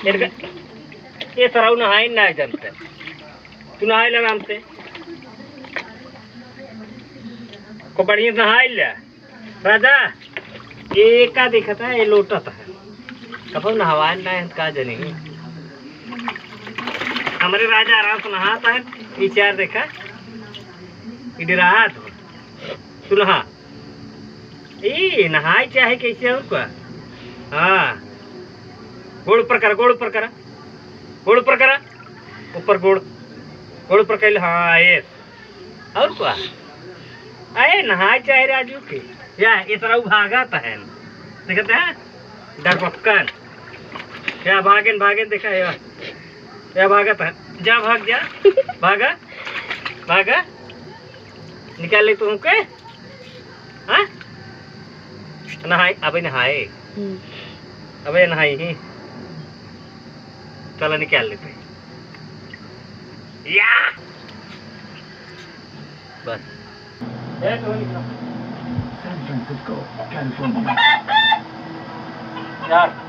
ये सराउ नहाई ना जानते तू नहाई ले नाम से को बढ़िया नहाई ले राजा ये का दिखता है ये लोटा था कब नहवाए ना का जनी हमारे राजा आराम से नहाता है ये चार देखा इधर रहा तू नहा ये नहाई चाहे कैसे उनका हाँ गोड़ ऊपर करा गोड़ ऊपर करा गोड़ ऊपर करा ऊपर गोड़ गोड़ ऊपर कर हाँ ये और क्या अरे नहाई चाहे राजू के या इस तरह भागा था है देखते हैं डरपक्कन क्या भागेन भागेन देखा है क्या भागा था जा भाग जा भागा भागा निकाल ले तुमके हाँ नहाए अबे नहाए अबे नहाई ही चलो निकाल लेते या बस यार